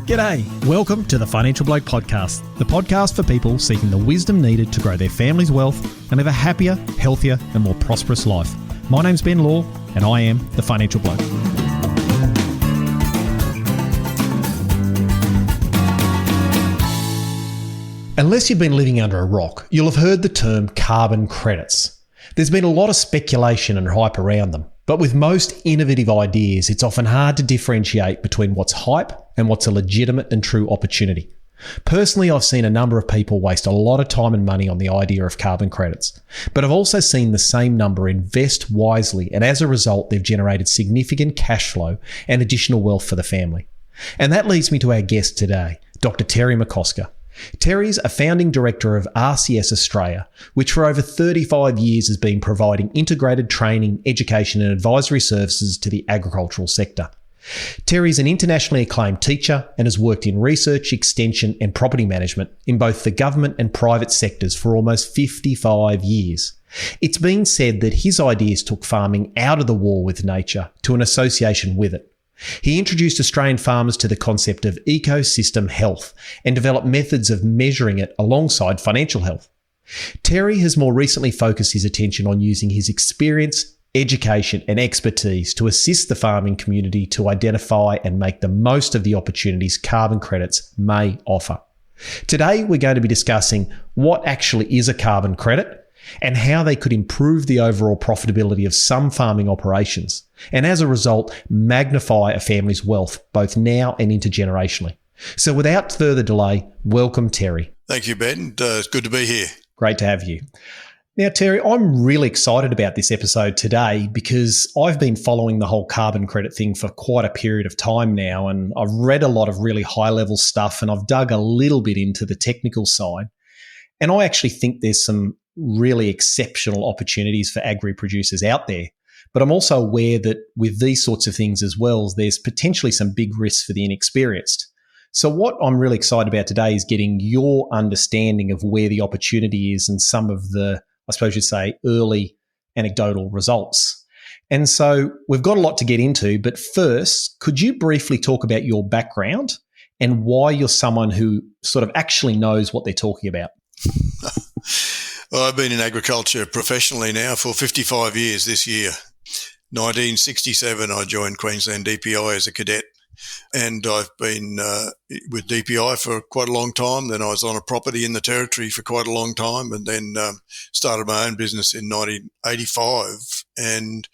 G'day, welcome to the Financial Bloke Podcast, the podcast for people seeking the wisdom needed to grow their family's wealth and live a happier, healthier and more prosperous life. My name's Ben Law and I am the Financial Bloke. Unless you've been living under a rock, you'll have heard the term carbon credits. There's been a lot of speculation and hype around them, but with most innovative ideas, it's often hard to differentiate between what's hype and what's a legitimate and true opportunity. Personally, I've seen a number of people waste a lot of time and money on the idea of carbon credits, but I've also seen the same number invest wisely, and as a result, they've generated significant cash flow and additional wealth for the family. And that leads me to our guest today, Dr Terry McCosker. Terry's a founding director of RCS Australia, which for over 35 years has been providing integrated training, education and advisory services to the agricultural sector. Terry's an internationally acclaimed teacher and has worked in research, extension and property management in both the government and private sectors for almost 55 years. It's been said that his ideas took farming out of the war with nature to an association with it. He introduced Australian farmers to the concept of ecosystem health and developed methods of measuring it alongside financial health. Terry has more recently focused his attention on using his experience, education and expertise to assist the farming community to identify and make the most of the opportunities carbon credits may offer. Today, we're going to be discussing what actually is a carbon credit and how they could improve the overall profitability of some farming operations, and as a result, magnify a family's wealth both now and intergenerationally. So without further delay, welcome Terry. Thank you, Ben. It's good to be here. Great to have you. Now, Terry, I'm really excited about this episode today because I've been following the whole carbon credit thing for quite a period of time now, and I've read a lot of really high-level stuff and I've dug a little bit into the technical side. And I actually think there's some really exceptional opportunities for agri-producers out there. But I'm also aware that with these sorts of things as well, there's potentially some big risks for the inexperienced. So what I'm really excited about today is getting your understanding of where the opportunity is and some of the, I suppose you'd say, early anecdotal results. And so we've got a lot to get into, but first, could you briefly talk about your background and why you're someone who sort of actually knows what they're talking about? Well, I've been in agriculture professionally now for 55 years this year. 1967, I joined Queensland DPI as a cadet, and I've been with DPI for quite a long time. Then I was on a property in the Territory for quite a long time, and then started my own business in 1985 and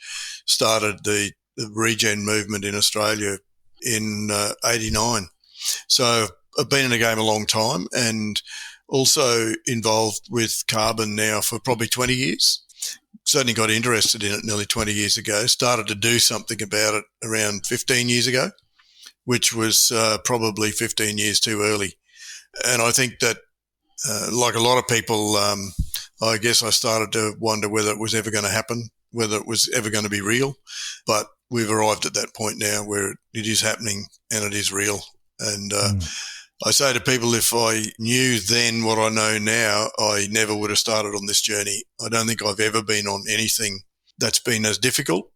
started the regen movement in Australia in 89. So I've been in the game a long time and also involved with carbon now for probably 20 years. Certainly got interested in it nearly 20 years ago, started to do something about it around 15 years ago, which was probably 15 years too early. And I think that, like a lot of people, I guess I started to wonder whether it was ever going to happen, whether it was ever going to be real. But we've arrived at that point now where it is happening and it is real. And I say to people, if I knew then what I know now, I never would have started on this journey. I don't think I've ever been on anything that's been as difficult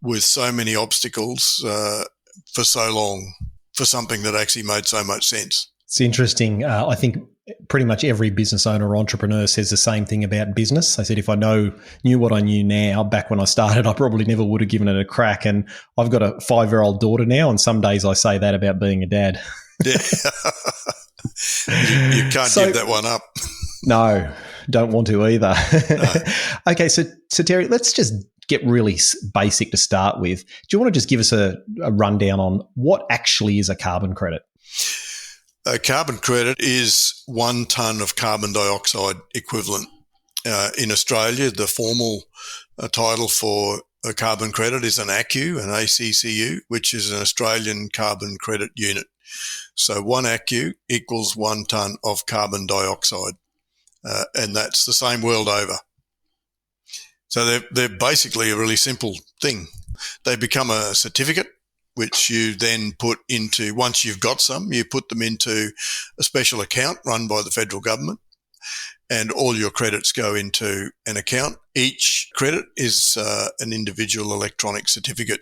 with so many obstacles for so long for something that actually made so much sense. It's interesting. I think pretty much every business owner or entrepreneur says the same thing about business. I said, if I knew what I knew now back when I started, I probably never would have given it a crack. And I've got a 5-year-old daughter now, and some days I say that about being a dad. Yeah. you can't give that one up. No, don't want to either. No. Okay, so Terry, let's just get really basic to start with. Do you want to just give us a rundown on what actually is a carbon credit? A carbon credit is 1 tonne of carbon dioxide equivalent. In Australia, the formal title for a carbon credit is an ACCU, an ACCU, which is an Australian carbon credit unit. So 1 ACCU equals 1 tonne of carbon dioxide, and that's the same world over. So they're basically a really simple thing. They become a certificate, which you then put into, once you've got some, you put them into a special account run by the federal government, and all your credits go into an account. Each credit is an individual electronic certificate,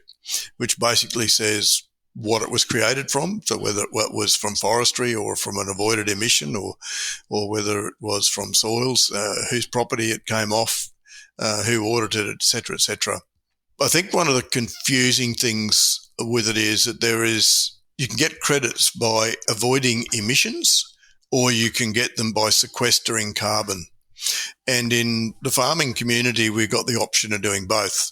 which basically says what it was created from, so whether it was from forestry or from an avoided emission or whether it was from soils, whose property it came off, who audited it, et cetera, et cetera. I think one of the confusing things with it is that you can get credits by avoiding emissions or you can get them by sequestering carbon. And in the farming community, we've got the option of doing both.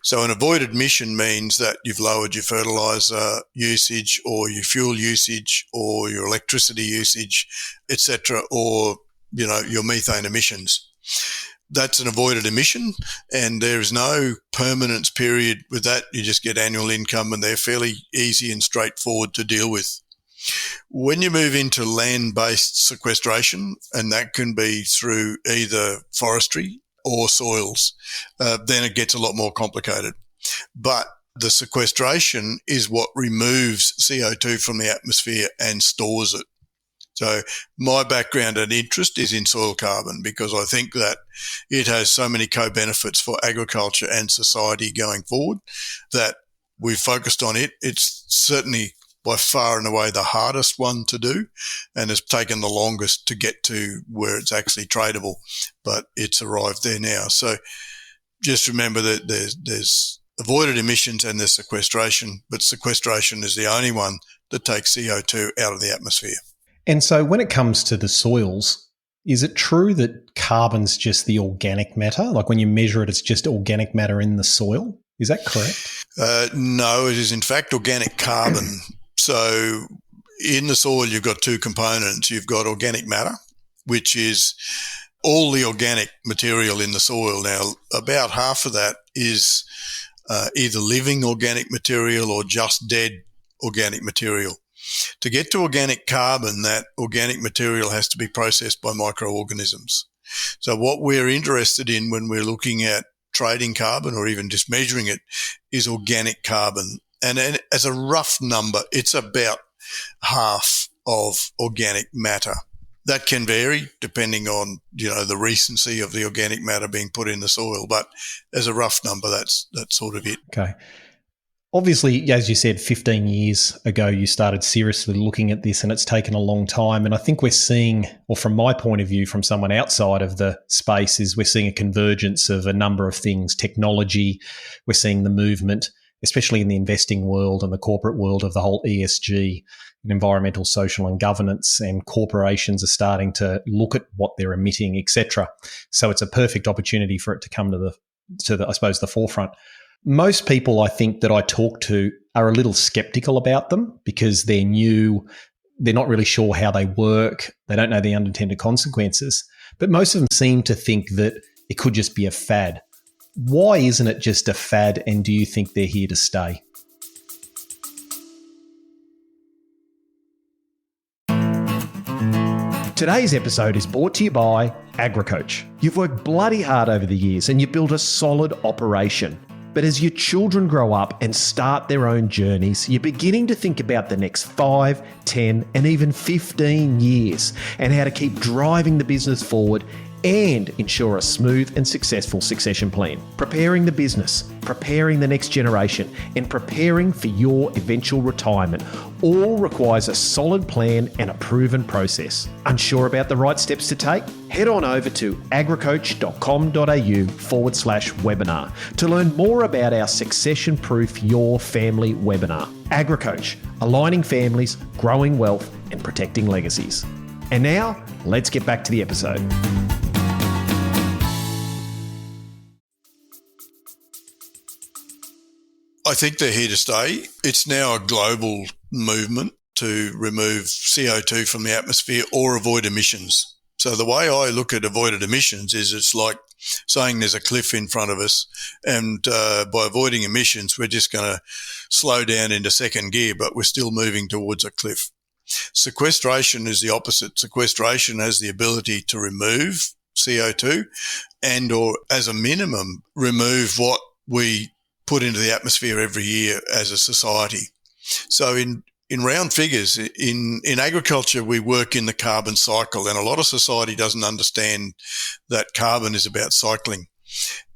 So an avoided emission means that you've lowered your fertilizer usage or your fuel usage or your electricity usage, etc., or, your methane emissions. That's an avoided emission, and there is no permanence period with that. You just get annual income, and they're fairly easy and straightforward to deal with. When you move into land-based sequestration, and that can be through either forestry or soils, then it gets a lot more complicated. But the sequestration is what removes CO2 from the atmosphere and stores it. So my background and interest is in soil carbon because I think that it has so many co-benefits for agriculture and society going forward that we've focused on it. It's certainly by far and away the hardest one to do and has taken the longest to get to where it's actually tradable, but it's arrived there now. So just remember that there's avoided emissions and there's sequestration, but sequestration is the only one that takes CO2 out of the atmosphere. And so when it comes to the soils, is it true that carbon's just the organic matter? Like when you measure it, it's just organic matter in the soil? Is that correct? No, it is in fact organic carbon. So in the soil, you've got two components. You've got organic matter, which is all the organic material in the soil. Now, about half of that is either living organic material or just dead organic material. To get to organic carbon, that organic material has to be processed by microorganisms. So what we're interested in when we're looking at trading carbon or even just measuring it is organic carbon. And as a rough number, it's about half of organic matter. That can vary depending on, the recency of the organic matter being put in the soil. But as a rough number, that's sort of it. Okay. Obviously, as you said, 15 years ago, you started seriously looking at this and it's taken a long time. And I think we're seeing, or from my point of view, from someone outside of the space, is we're seeing a convergence of a number of things, technology. We're seeing the movement, especially in the investing world and the corporate world, of the whole ESG, and environmental, social and governance, and corporations are starting to look at what they're emitting, etc. So it's a perfect opportunity for it to come to the I suppose, the forefront. Most people, I think, that I talk to are a little skeptical about them because they're new. They're not really sure how they work. They don't know the unintended consequences. But most of them seem to think that it could just be a fad. Why isn't it just a fad, and do you think they're here to stay? Today's episode is brought to you by AgriCoach. You've worked bloody hard over the years and you've built a solid operation. But as your children grow up and start their own journeys, you're beginning to think about the next 5, 10, and even 15 years and how to keep driving the business forward and ensure a smooth and successful succession plan. Preparing the business, preparing the next generation, and preparing for your eventual retirement all requires a solid plan and a proven process. Unsure about the right steps to take? Head on over to agricoach.com.au/webinar to learn more about our Succession Proof Your Family webinar. AgriCoach, aligning families, growing wealth, and protecting legacies. And now, let's get back to the episode. I think they're here to stay. It's now a global movement to remove CO2 from the atmosphere or avoid emissions. So the way I look at avoided emissions is it's like saying there's a cliff in front of us, and by avoiding emissions, we're just going to slow down into second gear, but we're still moving towards a cliff. Sequestration is the opposite. Sequestration has the ability to remove CO2 and, or as a minimum, remove what we put into the atmosphere every year as a society. So in round figures, in agriculture, we work in the carbon cycle, and a lot of society doesn't understand that carbon is about cycling.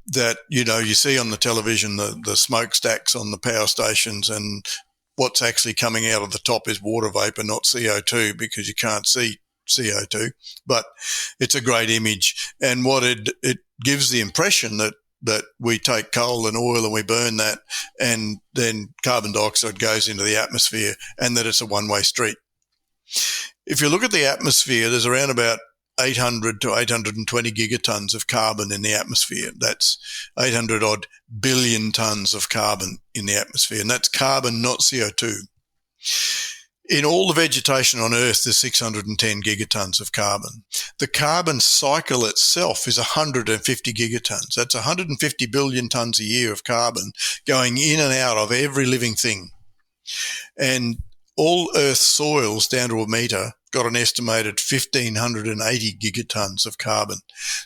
That, you see on the television, the smokestacks on the power stations and what's actually coming out of the top is water vapor, not CO2, because you can't see CO2. But it's a great image. And what it gives the impression that we take coal and oil and we burn that, and then carbon dioxide goes into the atmosphere, and that it's a one-way street. If you look at the atmosphere, there's around about 800 to 820 gigatons of carbon in the atmosphere. That's 800 odd billion tons of carbon in the atmosphere, and that's carbon, not CO2. In all the vegetation on Earth, there's 610 gigatons of carbon. The carbon cycle itself is 150 gigatons. That's 150 billion tons a year of carbon going in and out of every living thing. And all Earth's soils down to a metre got an estimated 1,580 gigatons of carbon.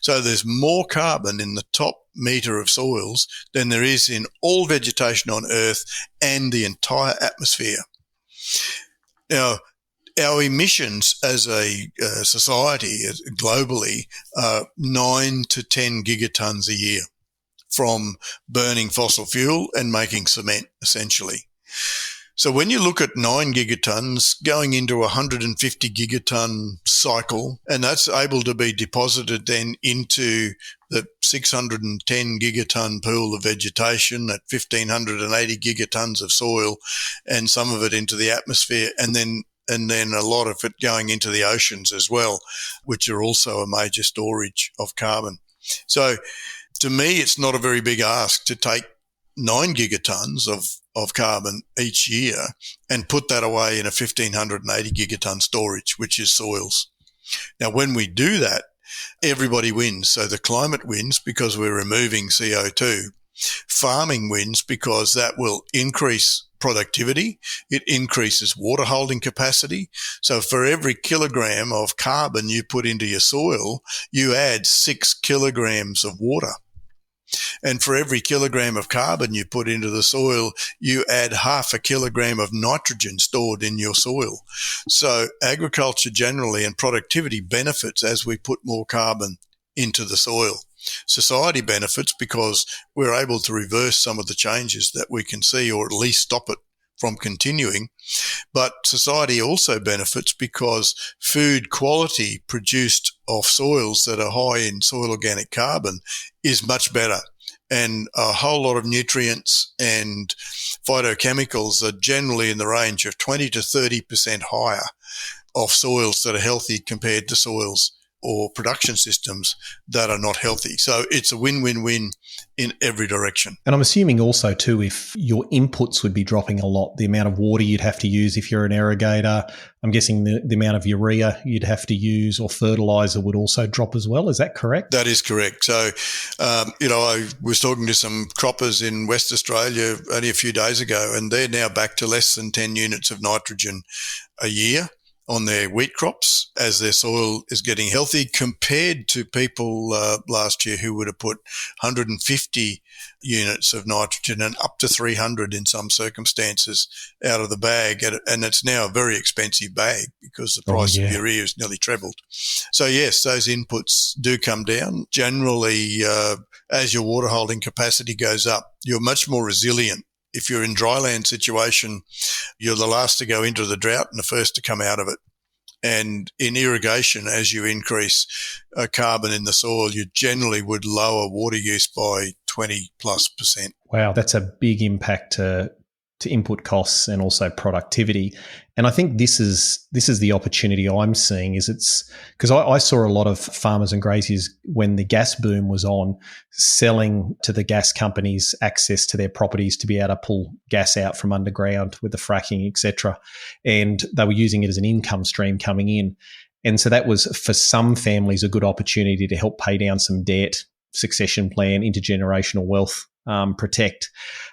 So there's more carbon in the top metre of soils than there is in all vegetation on Earth and the entire atmosphere. Now, our emissions as a society globally are 9 to 10 gigatons a year from burning fossil fuel and making cement, essentially. So when you look at 9 gigatons going into a 150 gigaton cycle, and that's able to be deposited then into the 610 gigaton pool of vegetation at 1,580 gigatons of soil, and some of it into the atmosphere, and then a lot of it going into the oceans as well, which are also a major storage of carbon. So to me, it's not a very big ask to take 9 gigatons of carbon each year and put that away in a 1,580 gigaton storage, which is soils. Now, when we do that, everybody wins. So the climate wins because we're removing CO2. Farming wins because that will increase productivity. It increases water holding capacity. So for every kilogram of carbon you put into your soil, you add 6 kilograms of water. And for every kilogram of carbon you put into the soil, you add half a kilogram of nitrogen stored in your soil. So agriculture generally and productivity benefits as we put more carbon into the soil. Society benefits because we're able to reverse some of the changes that we can see, or at least stop it from continuing. But society also benefits because food quality produced off soils that are high in soil organic carbon is much better. And a whole lot of nutrients and phytochemicals are generally in the range of 20 to 30% higher off soils that are healthy compared to soils or production systems that are not healthy. So it's a win-win-win in every direction. And I'm assuming also too, if your inputs would be dropping a lot, the amount of water you'd have to use if you're an irrigator, I'm guessing the amount of urea you'd have to use or fertilizer would also drop as well. Is that correct? That is correct. So, I was talking to some croppers in West Australia only a few days ago, and they're now back to less than 10 units of nitrogen a year on their wheat crops as their soil is getting healthy, compared to people last year who would have put 150 units of nitrogen and up to 300 in some circumstances out of the bag. And it's now a very expensive bag because the price of urea has nearly trebled. So yes, those inputs do come down. Generally, as your water holding capacity goes up, you're much more resilient. If you're in dryland situation, you're the last to go into the drought and the first to come out of it. And in irrigation, as you increase carbon in the soil, you generally would lower water use by 20+%. Wow, that's a big impact to input costs and also productivity. And I think this is the opportunity I'm seeing. Is it's because I saw a lot of farmers and graziers when the gas boom was on, selling to the gas companies access to their properties to be able to pull gas out from underground with the fracking, etc. And they were using it as an income stream coming in. And so that was, for some families, a good opportunity to help pay down some debt, succession plan, intergenerational wealth protect.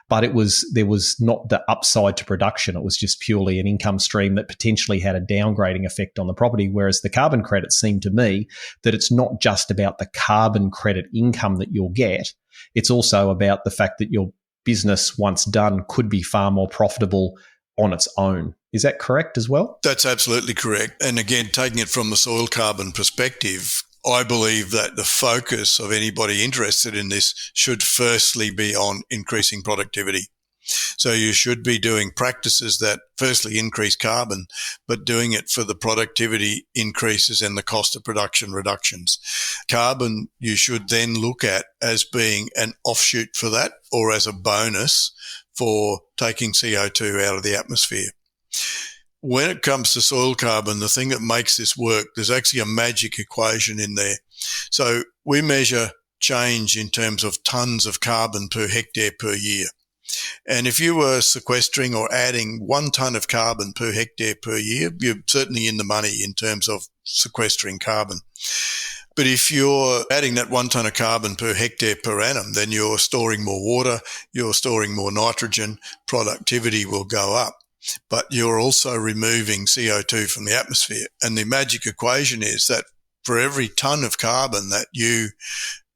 But there was not the upside to production. It was just purely an income stream that potentially had a downgrading effect on the property. Whereas the carbon credits seem to me that it's not just about the carbon credit income that you'll get. It's also about the fact that your business, once done, could be far more profitable on its own. Is that correct as well? That's absolutely correct. And again, taking it from the soil carbon perspective, I believe that the focus of anybody interested in this should firstly be on increasing productivity. So you should be doing practices that firstly increase carbon, but doing it for the productivity increases and the cost of production reductions. Carbon you should then look at as being an offshoot for that, or as a bonus for taking CO2 out of the atmosphere. When it comes to soil carbon, the thing that makes this work, there's actually a magic equation in there. So we measure change in terms of tons of carbon per hectare per year. And if you were sequestering or adding 1 ton of carbon per hectare per year, you're certainly in the money in terms of sequestering carbon. But if you're adding that 1 ton of carbon per hectare per annum, then you're storing more water, you're storing more nitrogen, productivity will go up. But you're also removing CO2 from the atmosphere. And the magic equation is that for every ton of carbon that you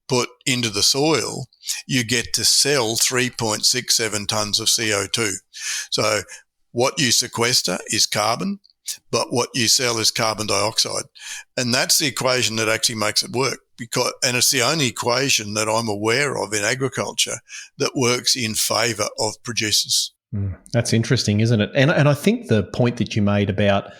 put into the soil, you get to sell 3.67 tons of CO2. So what you sequester is carbon, but what you sell is carbon dioxide. And that's the equation that actually makes it work. And it's the only equation that I'm aware of in agriculture that works in favour of producers. That's interesting, isn't it? And I think the point that you made about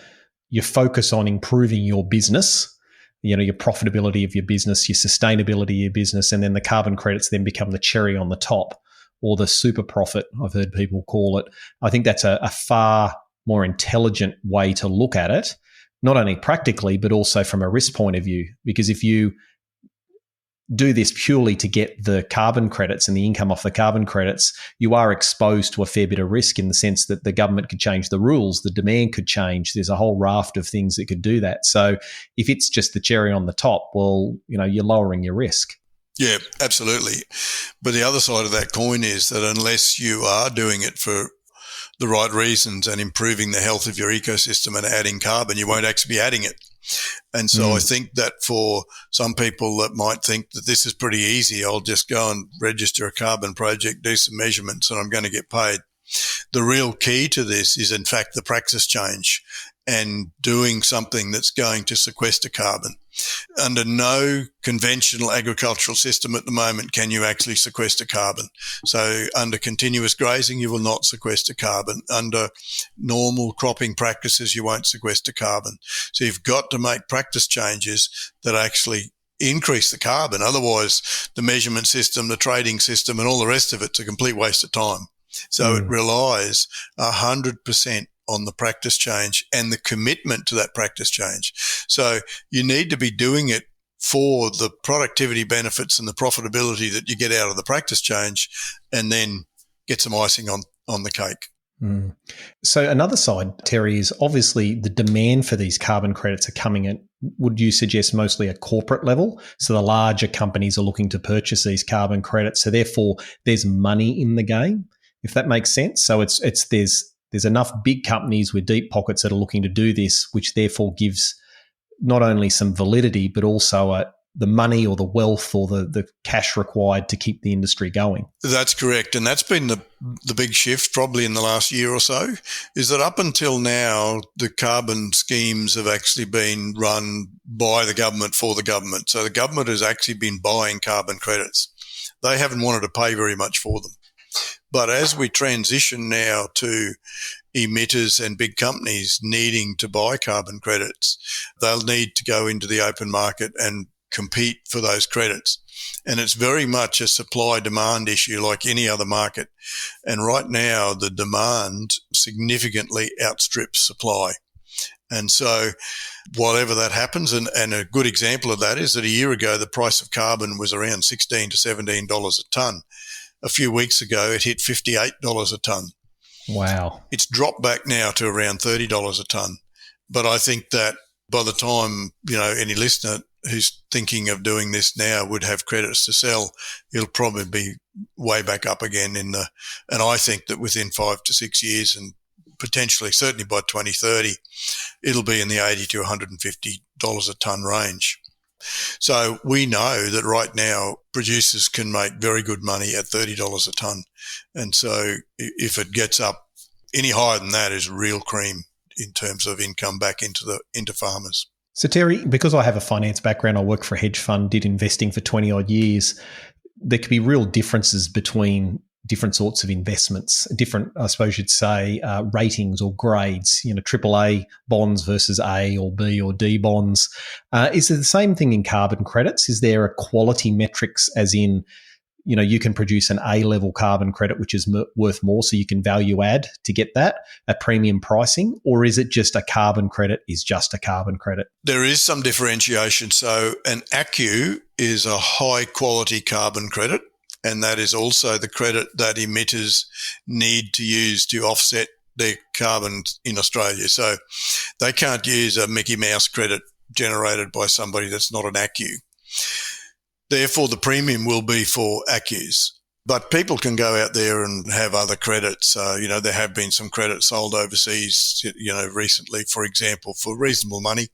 your focus on improving your business, your profitability of your business, your sustainability of your business, and then the carbon credits then become the cherry on the top, or the super profit, I've heard people call it. I think that's a far more intelligent way to look at it, not only practically, but also from a risk point of view. Because if you do this purely to get the carbon credits and the income off the carbon credits, you are exposed to a fair bit of risk in the sense that the government could change the rules, the demand could change. There's a whole raft of things that could do that. So if it's just the cherry on the top, well, you're lowering your risk. Yeah, absolutely. But the other side of that coin is that unless you are doing it for the right reasons and improving the health of your ecosystem and adding carbon, you won't actually be adding it. And so I think that for some people that might think that this is pretty easy, I'll just go and register a carbon project, do some measurements, and I'm going to get paid. The real key to this is, in fact, the practice change and doing something that's going to sequester carbon. Under no conventional agricultural system at the moment can you actually sequester carbon. So under continuous grazing, you will not sequester carbon. Under normal cropping practices, you won't sequester carbon. So you've got to make practice changes that actually increase the carbon. Otherwise, the measurement system, the trading system, and all the rest of it's a complete waste of time. So it relies 100% on the practice change and the commitment to that practice change. So you need to be doing it for the productivity benefits and the profitability that you get out of the practice change, and then get some icing on the cake. So another side, Terry, is obviously the demand for these carbon credits are coming at, would you suggest, mostly a corporate level? So the larger companies are looking to purchase these carbon credits. So therefore there's money in the game, if that makes sense. So there's enough big companies with deep pockets that are looking to do this, which therefore gives not only some validity, but also the money or the wealth or the cash required to keep the industry going. That's correct. And that's been the big shift probably in the last year or so, is that up until now, the carbon schemes have actually been run by the government for the government. So the government has actually been buying carbon credits. They haven't wanted to pay very much for them. But as we transition now to emitters and big companies needing to buy carbon credits, they'll need to go into the open market and compete for those credits. And it's very much a supply-demand issue like any other market. And right now, the demand significantly outstrips supply. And so whatever that happens, and a good example of that is that a year ago, the price of carbon was around $16 to $17 a tonne. A few weeks ago, it hit $58 a tonne. Wow. It's dropped back now to around $30 a tonne. But I think that by the time, any listener who's thinking of doing this now would have credits to sell, it'll probably be way back up again and I think that within 5 to 6 years, and potentially certainly by 2030, it'll be in the $80 to $150 a tonne range. So we know that right now producers can make very good money at $30 a tonne. And so if it gets up any higher than that, is real cream in terms of income back into farmers. So Terry, because I have a finance background, I work for a hedge fund, did investing for 20 odd years, there could be real differences between different sorts of investments, different, I suppose you'd say, ratings or grades, AAA bonds versus A or B or D bonds. Is it the same thing in carbon credits? Is there a quality metrics as in, you can produce an A-level carbon credit, which is worth more, so you can value add to get that at premium pricing? Or is it just a carbon credit is just a carbon credit? There is some differentiation. So an ACCU is a high-quality carbon credit, and that is also the credit that emitters need to use to offset their carbon in Australia. So they can't use a Mickey Mouse credit generated by somebody that's not an ACCU. Therefore, the premium will be for ACCUs. But people can go out there and have other credits. There have been some credits sold overseas, recently, for example, for reasonable money.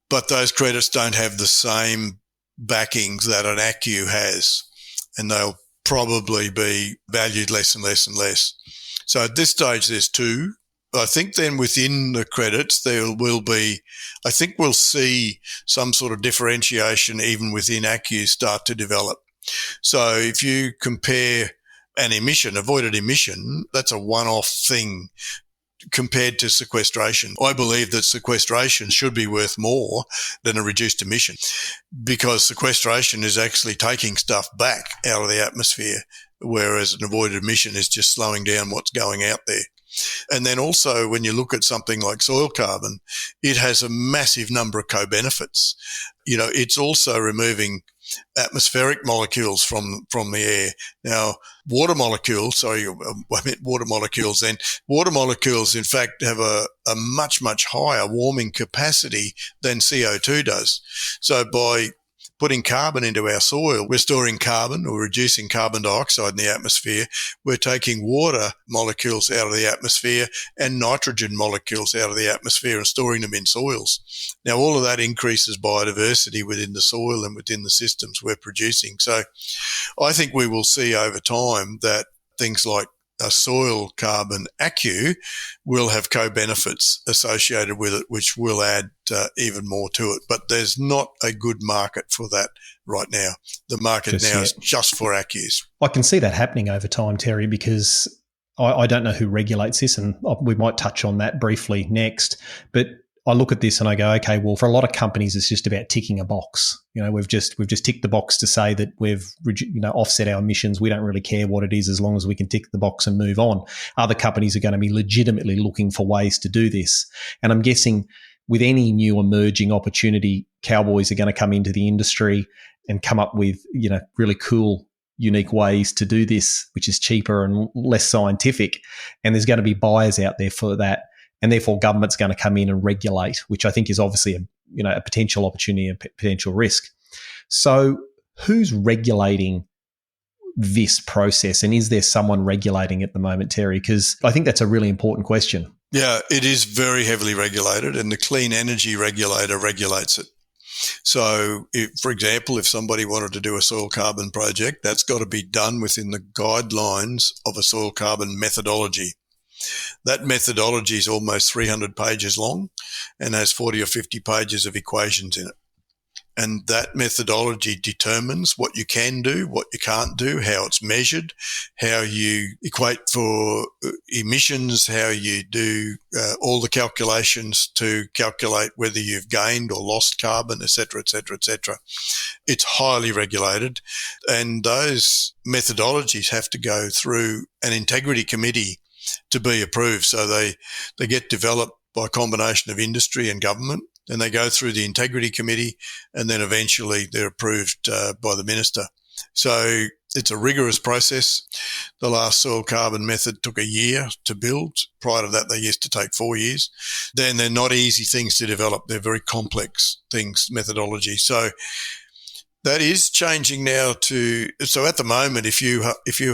But those credits don't have the same backings that an ACCU has, and they'll probably be valued less and less and less. So at this stage, there's two. I think then within the credits, there will be, I think we'll see some sort of differentiation even within ACCUs start to develop. So if you compare an emission, avoided emission, that's a one-off thing compared to sequestration. I believe that sequestration should be worth more than a reduced emission, because sequestration is actually taking stuff back out of the atmosphere, whereas an avoided emission is just slowing down what's going out there. And then also when you look at something like soil carbon, it has a massive number of co-benefits. It's also removing atmospheric molecules from the air. Now, water molecules, water molecules, in fact, have a much, much higher warming capacity than CO2 does. So by putting carbon into our soil, we're storing carbon or reducing carbon dioxide in the atmosphere. We're taking water molecules out of the atmosphere and nitrogen molecules out of the atmosphere and storing them in soils. Now, all of that increases biodiversity within the soil and within the systems we're producing. So I think we will see over time that things like a soil carbon ACCU will have co-benefits associated with it, which will add even more to it. But there's not a good market for that right now. The market is just for ACCUs. I can see that happening over time, Terry, because I don't know who regulates this, and we might touch on that briefly next. But I look at this and I go, okay, well, for a lot of companies, it's just about ticking a box. We've just ticked the box to say that we've offset our emissions. We don't really care what it is as long as we can tick the box and move on. Other companies are going to be legitimately looking for ways to do this. And I'm guessing with any new emerging opportunity, cowboys are going to come into the industry and come up with, really cool, unique ways to do this, which is cheaper and less scientific. And there's going to be buyers out there for that. And therefore, government's going to come in and regulate, which I think is obviously a potential opportunity and potential risk. So who's regulating this process? And is there someone regulating at the moment, Terry? Because I think that's a really important question. Yeah, it is very heavily regulated, and the Clean Energy Regulator regulates it. So, for example, if somebody wanted to do a soil carbon project, that's got to be done within the guidelines of a soil carbon methodology. That methodology is almost 300 pages long and has 40 or 50 pages of equations in it. And that methodology determines what you can do, what you can't do, how it's measured, how you equate for emissions, how you do all the calculations to calculate whether you've gained or lost carbon, et cetera, et cetera, et cetera. It's highly regulated. And those methodologies have to go through an integrity committee to be approved. So they get developed by a combination of industry and government, and they go through the integrity committee, and then eventually they're approved by the minister. So it's a rigorous process. The last soil carbon method took a year to build. Prior to that, they used to take 4 years. Then they're not easy things to develop. They're very complex things, methodology. So that is changing now so at the moment, if you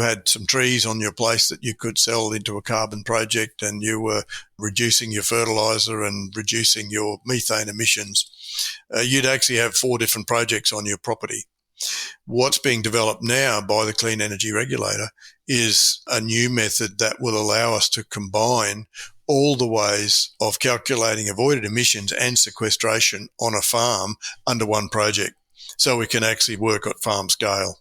had some trees on your place that you could sell into a carbon project and you were reducing your fertilizer and reducing your methane emissions, you'd actually have 4 different projects on your property. What's being developed now by the Clean Energy Regulator is a new method that will allow us to combine all the ways of calculating avoided emissions and sequestration on a farm under one project. so we can actually work at farm scale,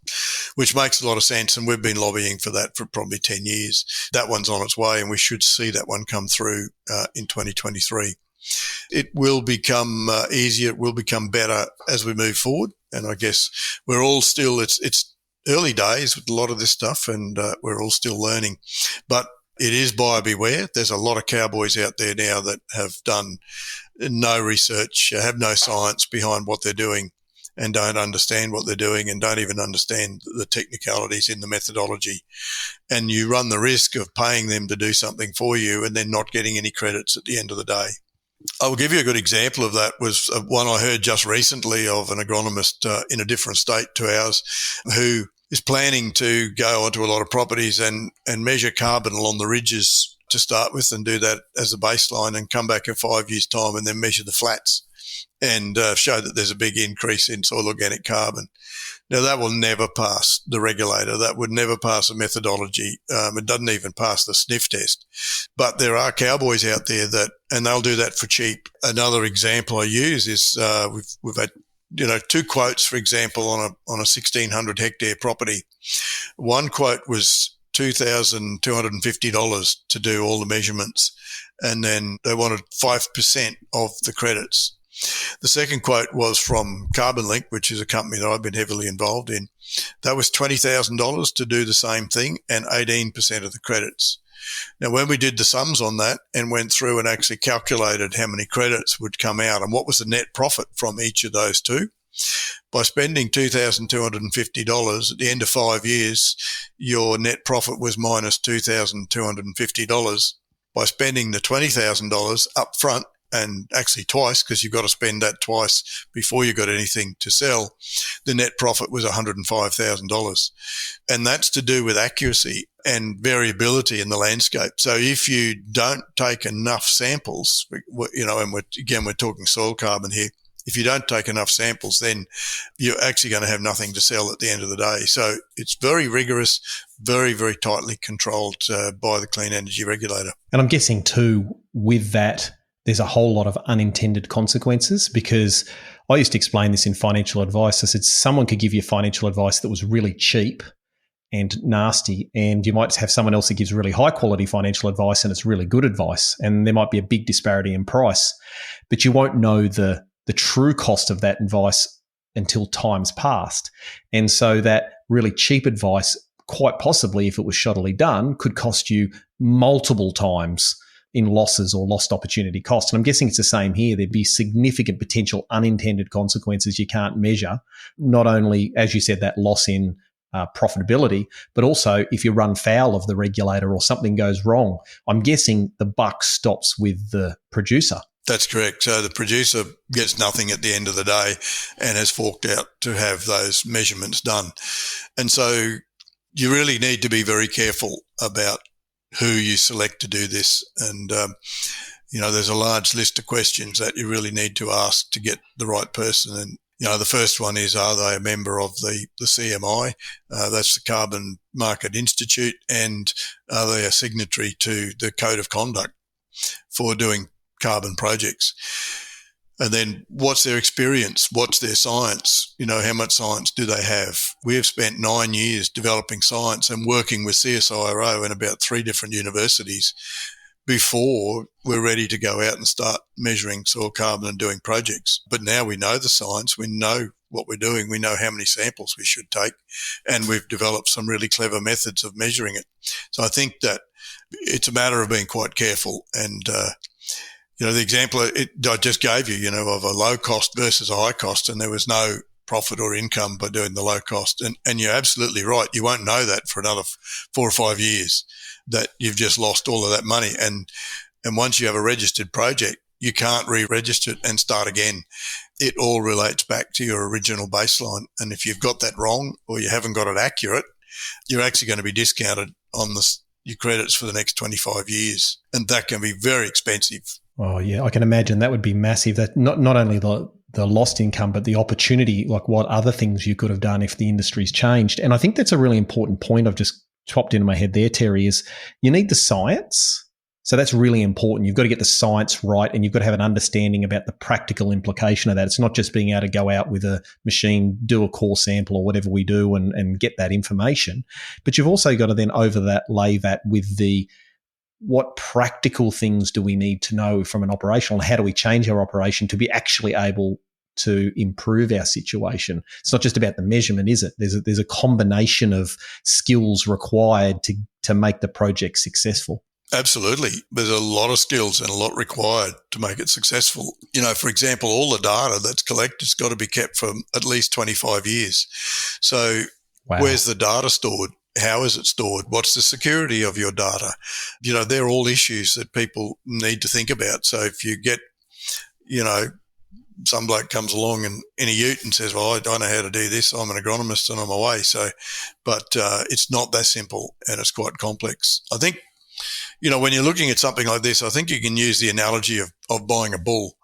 which makes a lot of sense. And we've been lobbying for that for probably 10 years. That one's on its way, and we should see that one come through in 2023. It will become easier. It will become better as we move forward. And I guess we're all still, it's early days with a lot of this stuff, and we're all still learning. But it is buyer beware. There's a lot of cowboys out there now that have done no research, have no science behind what they're doing, and don't understand what they're doing, and don't even understand the technicalities in the methodology. And you run the risk of paying them to do something for you and then not getting any credits at the end of the day. I will give you a good example of that. Was one I heard just recently of an agronomist in a different state to ours who is planning to go onto a lot of properties and measure carbon along the ridges to start with, and do that as a baseline, and come back in 5 years' time and then measure the flats and show that there's a big increase in soil organic carbon. Now, that will never pass the regulator. That would never pass a methodology. It doesn't even pass the sniff test. But there are cowboys out there and they'll do that for cheap. Another example I use is we've had two quotes, for example, on a 1,600 hectare property. One quote was $2,250 to do all the measurements, and then they wanted 5% of the credits. The second quote was from CarbonLink, which is a company that I've been heavily involved in. That was $20,000 to do the same thing and 18% of the credits. Now, when we did the sums on that and went through and actually calculated how many credits would come out and what was the net profit from each of those two, by spending $2,250 at the end of 5 years, your net profit was minus $2,250. By spending the $20,000 up front, and actually twice, because you've got to spend that twice before you got anything to sell, the net profit was $105,000. And that's to do with accuracy and variability in the landscape. So if you don't take enough samples, and we're talking soil carbon here, if you don't take enough samples, then you're actually going to have nothing to sell at the end of the day. So it's very rigorous, very, very tightly controlled by the Clean Energy Regulator. And I'm guessing too, with that, there's a whole lot of unintended consequences, because I used to explain this in financial advice. I said someone could give you financial advice that was really cheap and nasty, and you might have someone else that gives really high quality financial advice and it's really good advice, and there might be a big disparity in price, but you won't know the true cost of that advice until time's passed. And so that really cheap advice, quite possibly, if it was shoddily done, could cost you multiple times in losses or lost opportunity cost. And I'm guessing it's the same here. There'd be significant potential unintended consequences you can't measure, not only, as you said, that loss in profitability, but also if you run foul of the regulator or something goes wrong. I'm guessing the buck stops with the producer. That's correct. So the producer gets nothing at the end of the day and has forked out to have those measurements done. And so you really need to be very careful about who you select to do this. And, there's a large list of questions that you really need to ask to get the right person. And, the first one is, are they a member of the CMI? That's the Carbon Market Institute. And are they a signatory to the Code of Conduct for doing carbon projects? And then what's their experience? What's their science? How much science do they have? We have spent 9 years developing science and working with CSIRO in about 3 different universities before we're ready to go out and start measuring soil carbon and doing projects. But now we know the science, we know what we're doing, we know how many samples we should take, and we've developed some really clever methods of measuring it. So I think that it's a matter of being quite careful. And the example I just gave you, of a low cost versus a high cost, and there was no profit or income by doing the low cost. And you're absolutely right. You won't know that for another 4 or 5 years, that you've just lost all of that money. And once you have a registered project, you can't re-register it and start again. It all relates back to your original baseline. And if you've got that wrong or you haven't got it accurate, you're actually going to be discounted on your credits for the next 25 years. And that can be very expensive. Oh, yeah, I can imagine that would be massive. That not only the lost income, but the opportunity, like what other things you could have done if the industry's changed. And I think that's a really important point I've just popped into my head there, Terry, is you need the science. So that's really important. You've got to get the science right, and you've got to have an understanding about the practical implication of that. It's not just being able to go out with a machine, do a core sample or whatever we do and get that information. But you've also got to then lay that with what practical things do we need to know from an operational, how do we change our operation to be actually able to improve our situation. It's not just about the measurement, is it? There's a combination of skills required to make the project successful. Absolutely. There's a lot of skills and a lot required to make it successful. For example, all the data that's collected has got to be kept for at least 25 years. So Where's the data stored? How is it stored? What's the security of your data? They're all issues that people need to think about. So if you get, some bloke comes along in a ute and says, well, I don't know how to do this. I'm an agronomist and I'm away. But it's not that simple and it's quite complex. I think, when you're looking at something like this, I think you can use the analogy of buying a bull.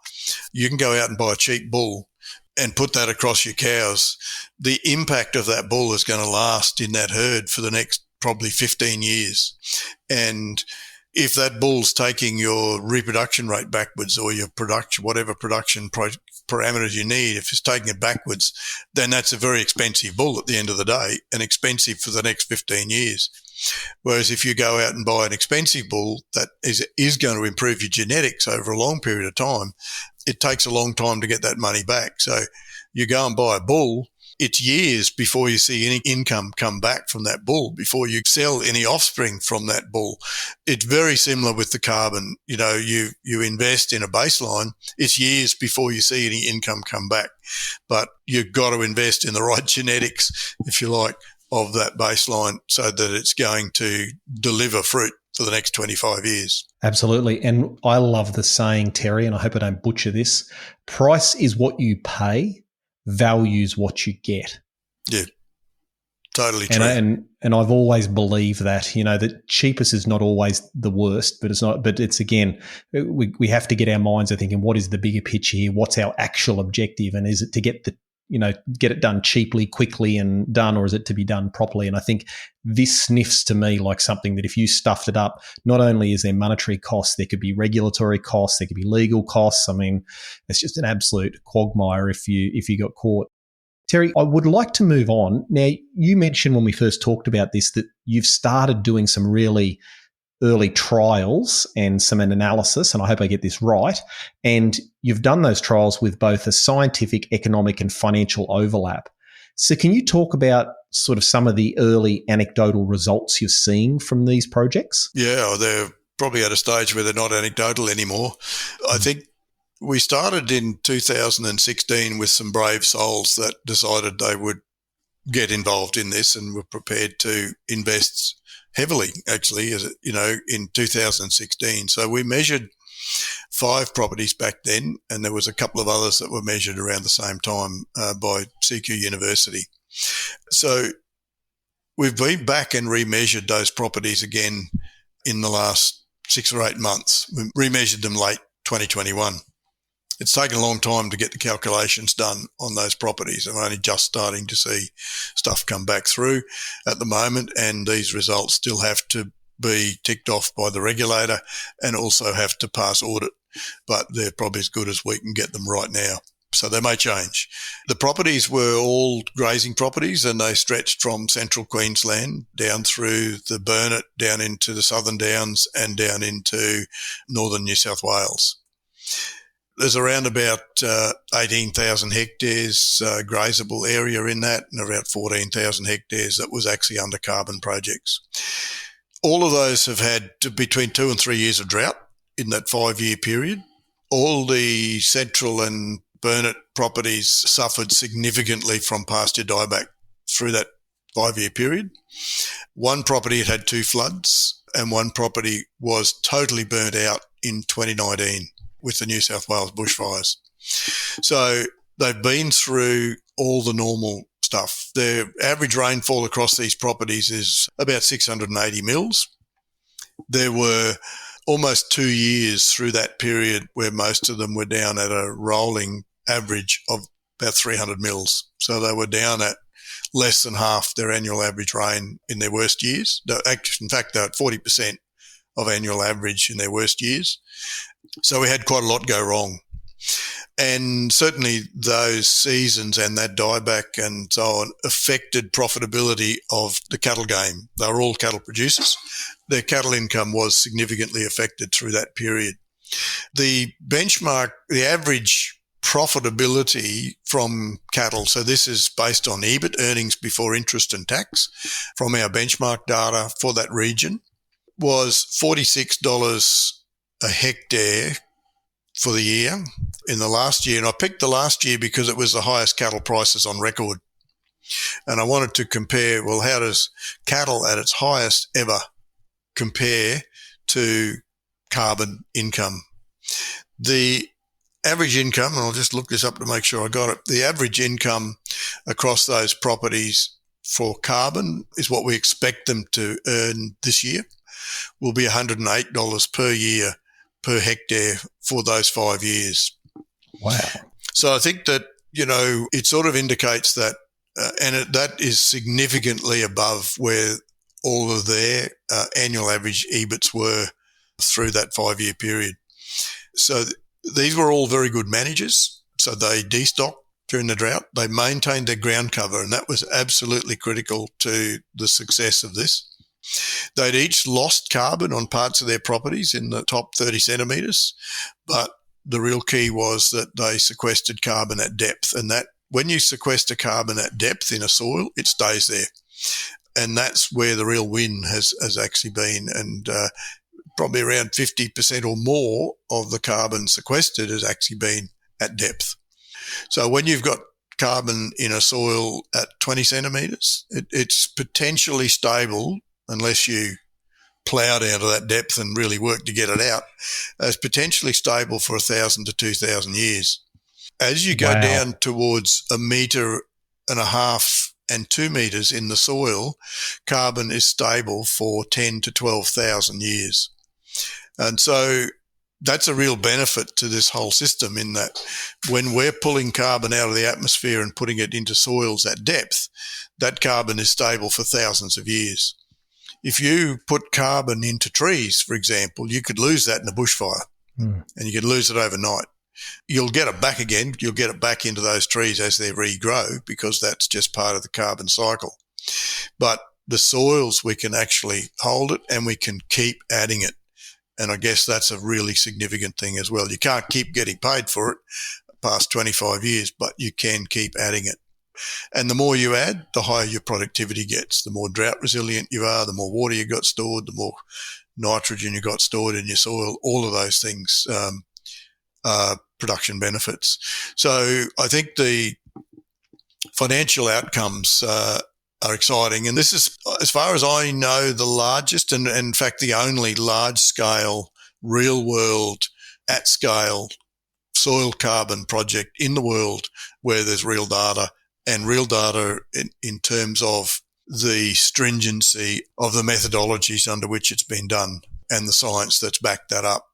You can go out and buy a cheap bull and put that across your cows. The impact of that bull is going to last in that herd for the next probably 15 years. And if that bull's taking your reproduction rate backwards or your production, whatever production parameters you need, if it's taking it backwards, then that's a very expensive bull at the end of the day and expensive for the next 15 years. Whereas if you go out and buy an expensive bull that is going to improve your genetics over a long period of time, it takes a long time to get that money back. So you go and buy a bull, it's years before you see any income come back from that bull, before you sell any offspring from that bull. It's very similar with the carbon. You invest in a baseline, it's years before you see any income come back. But you've got to invest in the right genetics, if you like, of that baseline so that it's going to deliver fruit for the next 25 years. Absolutely. And I love the saying, Terry, and I hope I don't butcher this, price is what you pay, value's what you get. Yeah, totally true. And I've always believed that, that cheapest is not always the worst, but it's again, we have to get our minds are thinking, what is the bigger picture here? What's our actual objective? And is it to get get it done cheaply, quickly and done, or is it to be done properly? And I think this sniffs to me like something that if you stuffed it up, not only is there monetary costs, there could be regulatory costs, there could be legal costs. I mean, it's just an absolute quagmire if you got caught. Terry, I would like to move on. Now, you mentioned when we first talked about this that you've started doing some really early trials and some analysis, and I hope I get this right, and you've done those trials with both a scientific, economic and financial overlap. So can you talk about sort of some of the early anecdotal results you're seeing from these projects? Yeah, they're probably at a stage where they're not anecdotal anymore. I think we started in 2016 with some brave souls that decided they would get involved in this and were prepared to invest heavily, actually, in 2016. So we measured 5 properties back then, and there was a couple of others that were measured around the same time by CQ University. So we've been back and remeasured those properties again in the last 6 or 8 months. We remeasured them late 2021. It's taken a long time to get the calculations done on those properties. I'm only just starting to see stuff come back through at the moment, and these results still have to be ticked off by the regulator and also have to pass audit, but they're probably as good as we can get them right now. So they may change. The properties were all grazing properties, and they stretched from central Queensland down through the Burnett, down into the Southern Downs and down into northern New South Wales. There's around about 18,000 hectares grazable area in that, and around 14,000 hectares that was actually under carbon projects. All of those have had between 2 and 3 years of drought in that 5-year period. All the central and Burnett properties suffered significantly from pasture dieback through that 5-year period. One property had 2 floods, and one property was totally burnt out in 2019. With the New South Wales bushfires. So they've been through all the normal stuff. The average rainfall across these properties is about 680 mils. There were almost 2 years through that period where most of them were down at a rolling average of about 300 mils. So they were down at less than half their annual average rain in their worst years. In fact, they're at 40% of annual average in their worst years. So we had quite a lot go wrong. And certainly those seasons and that dieback and so on affected profitability of the cattle game. They were all cattle producers. Their cattle income was significantly affected through that period. The benchmark, the average profitability from cattle, so this is based on EBIT, earnings before interest and tax, from our benchmark data for that region, was $46 a hectare for the year in the last year. And I picked the last year because it was the highest cattle prices on record. And I wanted to compare, well, how does cattle at its highest ever compare to carbon income? The average income, and I'll just look this up to make sure I got it, the average income across those properties for carbon is what we expect them to earn this year, will be $108 per year per hectare for those 5 years. Wow. So I think that, it sort of indicates that, that is significantly above where all of their annual average EBITs were through that 5-year period. So these were all very good managers. So they destocked during the drought. They maintained their ground cover, and that was absolutely critical to the success of this. They'd each lost carbon on parts of their properties in the top 30 centimetres, but the real key was that they sequestered carbon at depth, and that when you sequester carbon at depth in a soil, it stays there. And that's where the real win has actually been, and probably around 50% or more of the carbon sequestered has actually been at depth. So when you've got carbon in a soil at 20 centimetres, it's potentially stable unless you plough down to that depth and really work to get it out. It's potentially stable for 1,000 to 2,000 years. As you go down towards 1.5 metres and 2 metres in the soil, carbon is stable for 10 to 12,000 years. And so that's a real benefit to this whole system, in that when we're pulling carbon out of the atmosphere and putting it into soils at depth, that carbon is stable for thousands of years. If you put carbon into trees, for example, you could lose that in a bushfire, and you could lose it overnight. You'll get it back again. You'll get it back into those trees as they regrow, because that's just part of the carbon cycle. But the soils, we can actually hold it and we can keep adding it. And I guess that's a really significant thing as well. You can't keep getting paid for it past 25 years, but you can keep adding it. And the more you add, the higher your productivity gets. The more drought resilient you are, the more water you got stored, the more nitrogen you got stored in your soil. All of those things are production benefits. So I think the financial outcomes are exciting. And this is, as far as I know, the largest and in fact the only large-scale, real-world, at-scale soil carbon project in the world where there's real data, and real data in terms of the stringency of the methodologies under which it's been done and the science that's backed that up.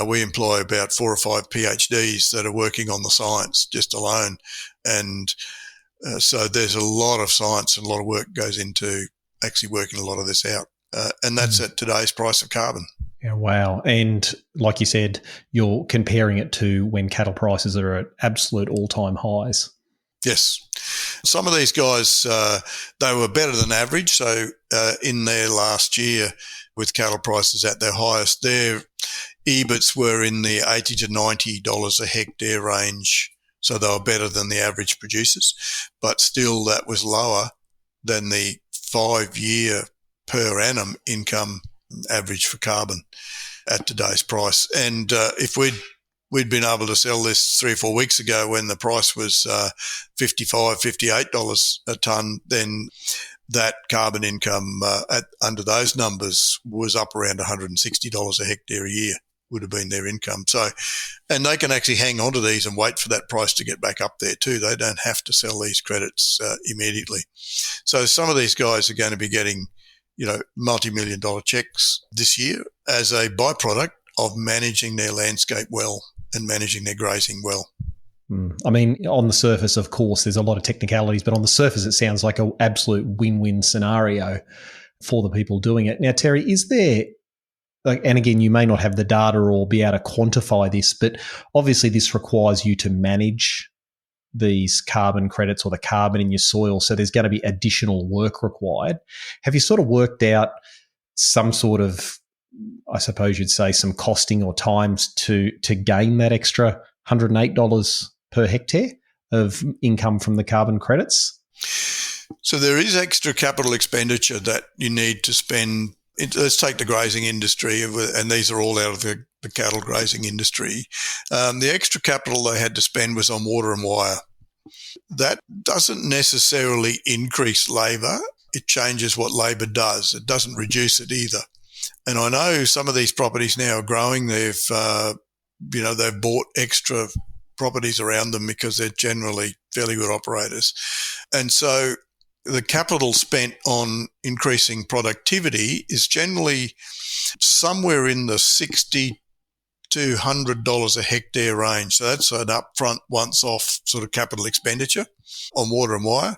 We employ about 4 or 5 PhDs that are working on the science just alone. And so there's a lot of science and a lot of work goes into actually working a lot of this out. And that's at today's price of carbon. Yeah, wow. And like you said, you're comparing it to when cattle prices are at absolute all-time highs. Yes. Some of these guys, they were better than average. So in their last year, with cattle prices at their highest, their EBITs were in the $80 to $90 a hectare range. So they were better than the average producers, but still that was lower than the 5-year per annum income average for carbon at today's price. And if we'd been able to sell this 3 or 4 weeks ago when the price was $55, $58 a tonne, then that carbon income under those numbers was up around $160 a hectare a year would have been their income. So, and they can actually hang on to these and wait for that price to get back up there too. They don't have to sell these credits immediately. So some of these guys are going to be getting, multi-million-dollar checks this year as a byproduct of managing their landscape well and managing their grazing well. I mean, on the surface, of course, there's a lot of technicalities, but on the surface, it sounds like an absolute win-win scenario for the people doing it. Now, Terry, is there and again, you may not have the data or be able to quantify this, but obviously this requires you to manage these carbon credits or the carbon in your soil. So there's going to be additional work required. Have you sort of worked out some sort of, I suppose you'd say, some costing or times to gain that extra $108 per hectare of income from the carbon credits? So there is extra capital expenditure that you need to spend. Let's take the grazing industry, and these are all out of the cattle grazing industry. The extra capital they had to spend was on water and wire. That doesn't necessarily increase labour. It changes what labour does. It doesn't reduce it either. And I know some of these properties now are growing. They've bought extra properties around them because they're generally fairly good operators. And so the capital spent on increasing productivity is generally somewhere in the $60 to $100 a hectare range. So that's an upfront, once-off sort of capital expenditure on water and wire.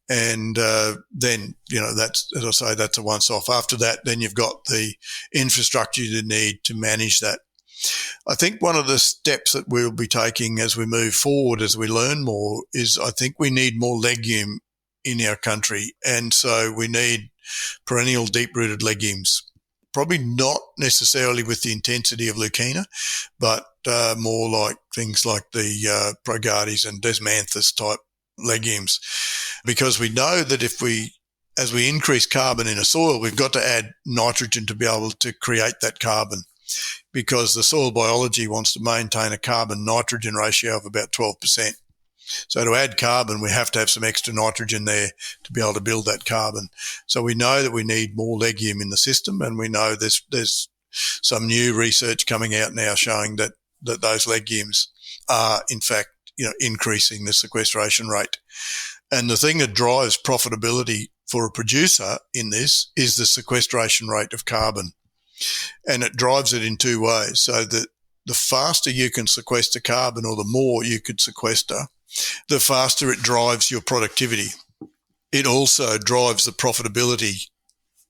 And then, that's, as I say, that's a once-off. After that, then you've got the infrastructure you need to manage that. I think one of the steps that we'll be taking as we move forward, as we learn more, is I think we need more legume in our country. And so we need perennial deep-rooted legumes. Probably not necessarily with the intensity of Leukina, but more like things like the Progardes and Desmanthus type legumes. Because we know that as we increase carbon in a soil, we've got to add nitrogen to be able to create that carbon. Because the soil biology wants to maintain a carbon-nitrogen ratio of about 12%. So to add carbon, we have to have some extra nitrogen there to be able to build that carbon. So we know that we need more legume in the system, and we know there's some new research coming out now showing that those legumes are, in fact, increasing the sequestration rate. And the thing that drives profitability for a producer in this is the sequestration rate of carbon. And it drives it in two ways. So that the faster you can sequester carbon, or the more you could sequester, the faster it drives your productivity. It also drives the profitability.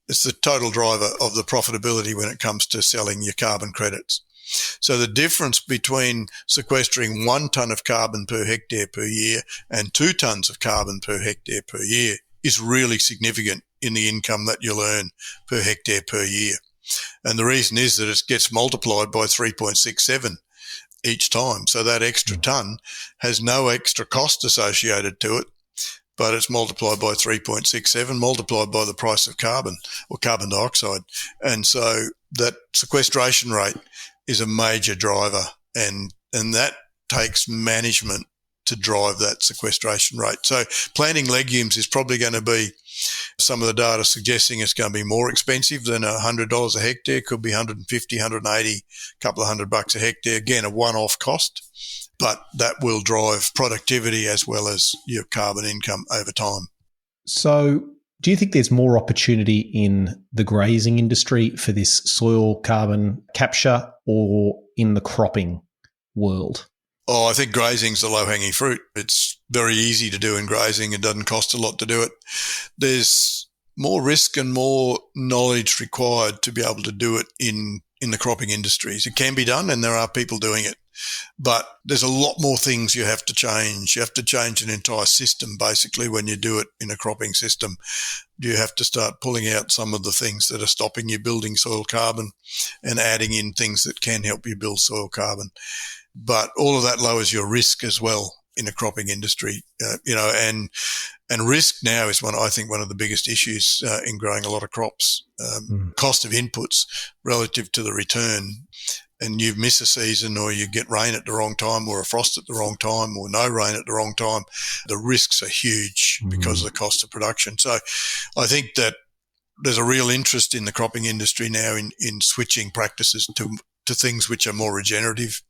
It's the total driver of the profitability when it comes to selling your carbon credits. So the difference between sequestering 1 tonne of carbon per hectare per year and 2 tonnes of carbon per hectare per year is really significant in the income that you'll earn per hectare per year. And the reason is that it gets multiplied by 3.67 each time. So that extra tonne has no extra cost associated to it, but it's multiplied by 3.67, multiplied by the price of carbon or carbon dioxide. And so that sequestration rate is a major driver, and that takes management to drive that sequestration rate. So planting legumes is probably going to be, some of the data suggesting it's going to be more expensive than $100 a hectare. Could be 150, 180, a couple of $100 a hectare. Again, a one-off cost, but that will drive productivity as well as your carbon income over time. So do you think there's more opportunity in the grazing industry for this soil carbon capture, or in the cropping world? Oh, I think grazing's the low-hanging fruit. It's very easy to do in grazing. It doesn't cost a lot to do it. There's more risk and more knowledge required to be able to do it in the cropping industries. It can be done, and there are people doing it. But there's a lot more things you have to change. You have to change an entire system, basically, when you do it in a cropping system. You have to start pulling out some of the things that are stopping you building soil carbon and adding in things that can help you build soil carbon. But all of that lowers your risk as well in a cropping industry, and risk now is one of the biggest issues in growing a lot of crops. Cost of inputs relative to the return, and you miss a season, or you get rain at the wrong time, or a frost at the wrong time, or no rain at the wrong time. The risks are huge because of the cost of production. So I think that there's a real interest in the cropping industry now in switching practices to things which are more regenerative.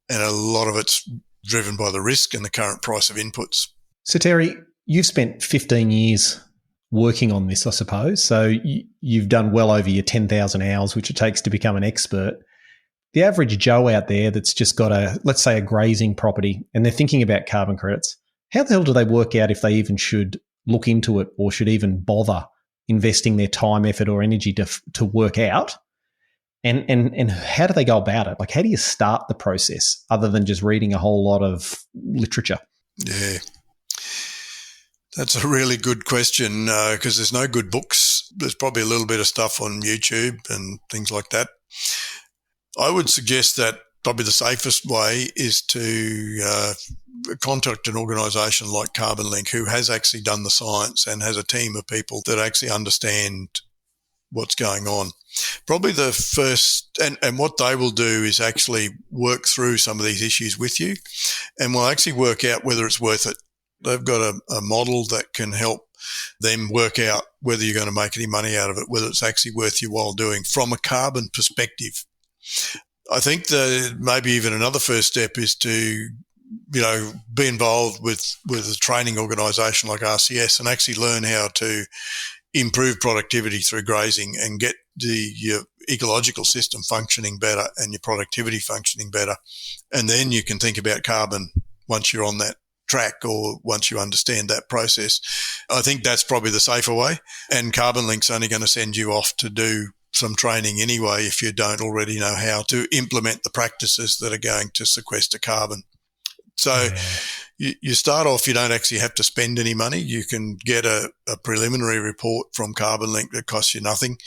And a lot of it's driven by the risk and the current price of inputs. So, Terry, you've spent 15 years working on this, I suppose. So you've done well over your 10,000 hours, which it takes to become an expert. The average Joe out there that's just got let's say a grazing property, and they're thinking about carbon credits, how the hell do they work out if they even should look into it, or should even bother investing their time, effort, or energy to work out? And how do they go about it? Like, how do you start the process other than just reading a whole lot of literature? Yeah. That's a really good question because there's no good books. There's probably a little bit of stuff on YouTube and things like that. I would suggest that probably the safest way is to contact an organisation like CarbonLink, who has actually done the science and has a team of people that actually understand what's going on. Probably the first, and what they will do is actually work through some of these issues with you, and will actually work out whether it's worth it. They've got a model that can help them work out whether you're going to make any money out of it, whether it's actually worth your while doing from a carbon perspective. I think maybe even another first step is to, be involved with a training organisation like RCS and actually learn how to improve productivity through grazing and get your ecological system functioning better and your productivity functioning better. And then you can think about carbon once you're on that track or once you understand that process. I think that's probably the safer way. And CarbonLink's only going to send you off to do some training anyway if you don't already know how to implement the practices that are going to sequester carbon. So you start off, you don't actually have to spend any money. You can get a preliminary report from CarbonLink that costs you nothing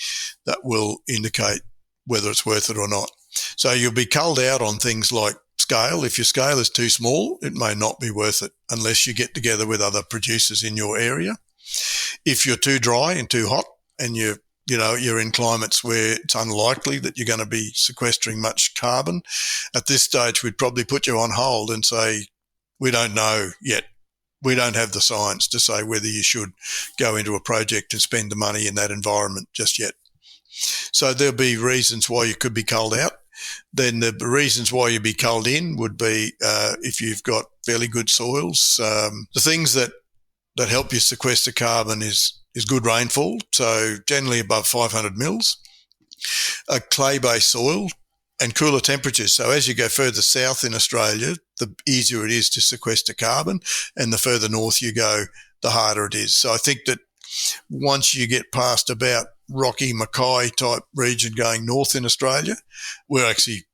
that will indicate whether it's worth it or not. So you'll be culled out on things like scale. If your scale is too small, it may not be worth it unless you get together with other producers in your area. If you're too dry and too hot and you're in climates where it's unlikely that you're going to be sequestering much carbon, at this stage we'd probably put you on hold and say, we don't know yet. We don't have the science to say whether you should go into a project and spend the money in that environment just yet. So there'll be reasons why you could be culled out. Then the reasons why you'd be culled in would be if you've got fairly good soils. The things that help you sequester carbon is good rainfall, so generally above 500 mils, a clay-based soil, and cooler temperatures. So as you go further south in Australia, the easier it is to sequester carbon, and the further north you go, the harder it is. So I think that once you get past about Rocky, Mackay type region going north in Australia, we're actually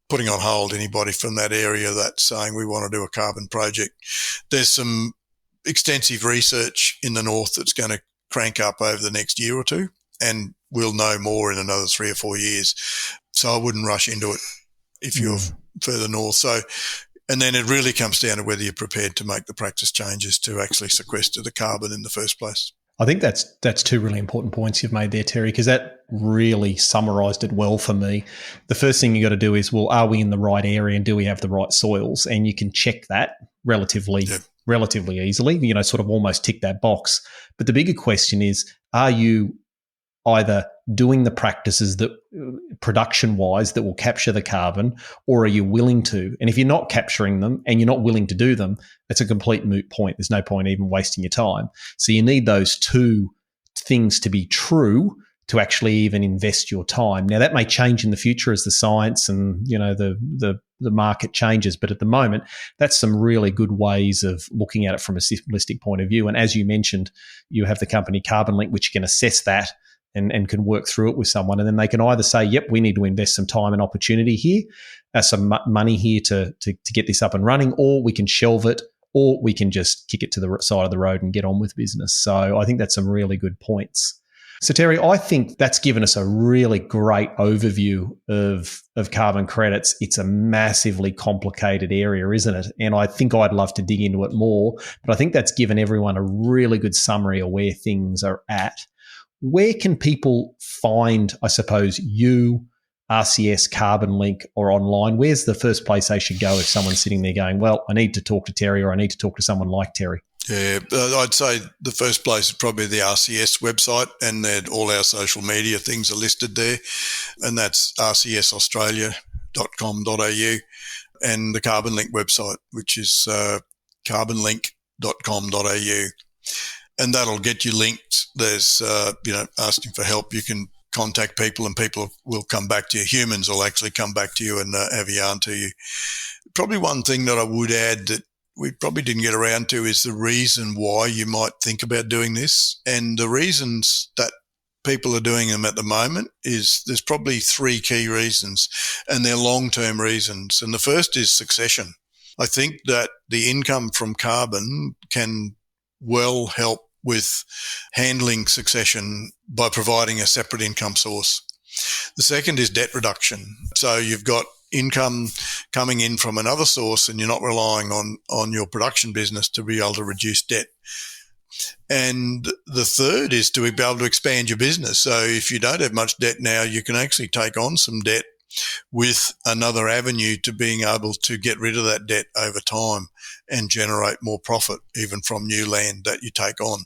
putting on hold anybody from that area that's saying we want to do a carbon project. There's some extensive research in the north that's going to crank up over the next year or two, and we'll know more in another 3 or 4 years. So I wouldn't rush into it if you're further north. So, and then it really comes down to whether you're prepared to make the practice changes to actually sequester the carbon in the first place. I think that's two really important points you've made there, Terry, because that really summarised it well for me. The first thing you got to do is, well, are we in the right area and do we have the right soils? And you can check that relatively easily, sort of almost tick that box. But the bigger question is, are you either doing the practices that production-wise that will capture the carbon, or are you willing to? And if you're not capturing them and you're not willing to do them, it's a complete moot point. There's no point even wasting your time. So you need those two things to be true to actually even invest your time. Now, that may change in the future as the science and, the market changes. But at the moment, that's some really good ways of looking at it from a simplistic point of view. And as you mentioned, you have the company CarbonLink, which can assess that and can work through it with someone. And then they can either say, yep, we need to invest some time and opportunity here, some money here to get this up and running, or we can shelve it, or we can just kick it to the side of the road and get on with business. So I think that's some really good points. So Terry, I think that's given us a really great overview of carbon credits. It's a massively complicated area, isn't it? And I think I'd love to dig into it more, but I think that's given everyone a really good summary of where things are at. Where can people find, I suppose, you, RCS, CarbonLink, or online? Where's the first place they should go if someone's sitting there going, well, I need to talk to Terry, or I need to talk to someone like Terry? Yeah, I'd say the first place is probably the RCS website, and all our social media things are listed there, and that's rcsaustralia.com.au, and the CarbonLink website, which is carbonlink.com.au. And that'll get you linked. There's, asking for help. You can contact people and people will come back to you. Humans will actually come back to you and have a yarn to you. Probably one thing that I would add that we probably didn't get around to is the reason why you might think about doing this. And the reasons that people are doing them at the moment is there's probably three key reasons, and they're long-term reasons. And the first is succession. I think that the income from carbon can well help with handling succession by providing a separate income source. The second is debt reduction. So you've got income coming in from another source and you're not relying on your production business to be able to reduce debt. And the third is to be able to expand your business. So if you don't have much debt now, you can actually take on some debt with another avenue to being able to get rid of that debt over time and generate more profit even from new land that you take on.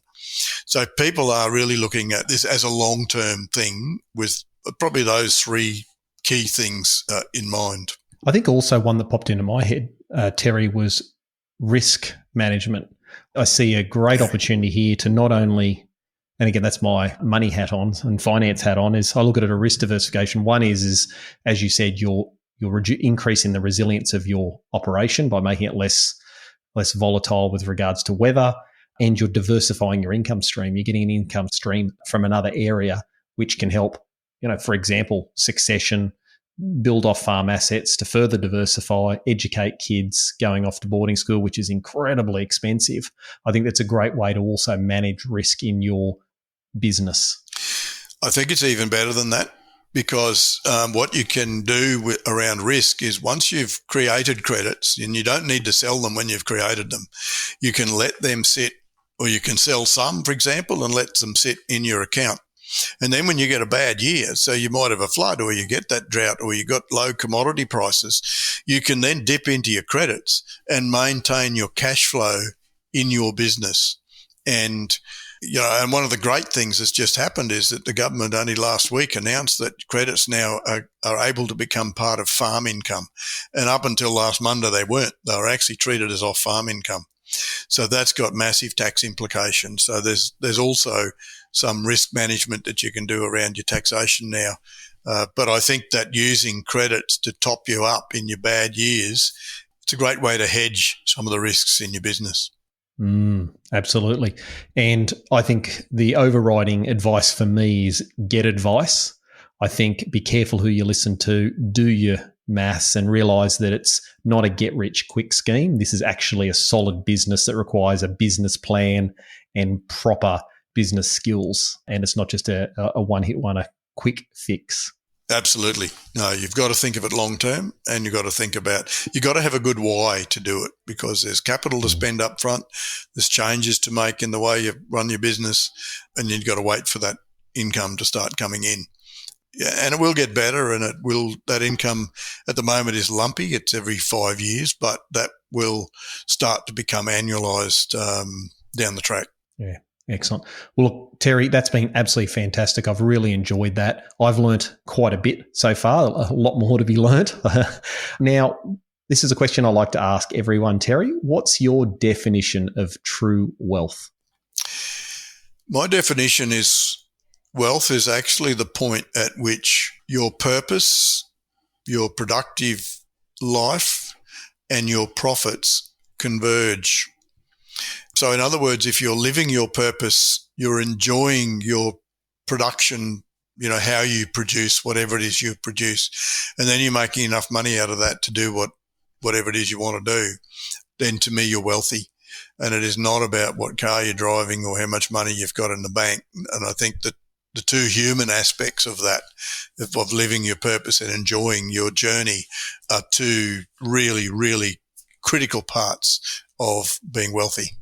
So people are really looking at this as a long-term thing with probably those three key things in mind. I think also one that popped into my head, Terry, was risk management. I see a great opportunity here to not only, and again, that's my money hat on and finance hat on, is I look at it a risk diversification. One is as you said, you're increasing the resilience of your operation by making it less volatile with regards to weather, and you're diversifying your income stream. You're getting an income stream from another area, which can help, for example, succession, build off farm assets to further diversify, educate kids going off to boarding school, which is incredibly expensive. I think that's a great way to also manage risk in your business. I think it's even better than that, because what you can do around risk is once you've created credits, and you don't need to sell them when you've created them, you can let them sit, or you can sell some, for example, and let them sit in your account. And then when you get a bad year, so you might have a flood or you get that drought or you got low commodity prices, you can then dip into your credits and maintain your cash flow in your business. And, and one of the great things that's just happened is that the government only last week announced that credits now are able to become part of farm income. And up until last Monday, they weren't. They were actually treated as off-farm income. So that's got massive tax implications. So there's also some risk management that you can do around your taxation now. But I think that using credits to top you up in your bad years, it's a great way to hedge some of the risks in your business. Absolutely. And I think the overriding advice for me is get advice. I think be careful who you listen to, do your maths and realise that it's not a get-rich-quick scheme. This is actually a solid business that requires a business plan and proper business skills, and it's not just a one-hit wonder quick fix. Absolutely. No, you've got to think of it long-term, and you've got to have a good why to do it, because there's capital to spend up front, there's changes to make in the way you run your business, and you've got to wait for that income to start coming in. Yeah, and it will get better, and that income at the moment is lumpy. It's every 5 years, but that will start to become annualised down the track. Yeah. Excellent. Well, look, Terry, that's been absolutely fantastic. I've really enjoyed that. I've learnt quite a bit so far, a lot more to be learnt. Now, this is a question I like to ask everyone, Terry. What's your definition of true wealth? My definition is wealth is actually the point at which your purpose, your productive life, and your profits converge. So in other words, if you're living your purpose, you're enjoying your production, how you produce whatever it is you produce, and then you're making enough money out of that to do whatever it is you want to do, then to me, you're wealthy. And it is not about what car you're driving or how much money you've got in the bank. And I think that the two human aspects of that, of living your purpose and enjoying your journey, are two really, really critical parts of being wealthy.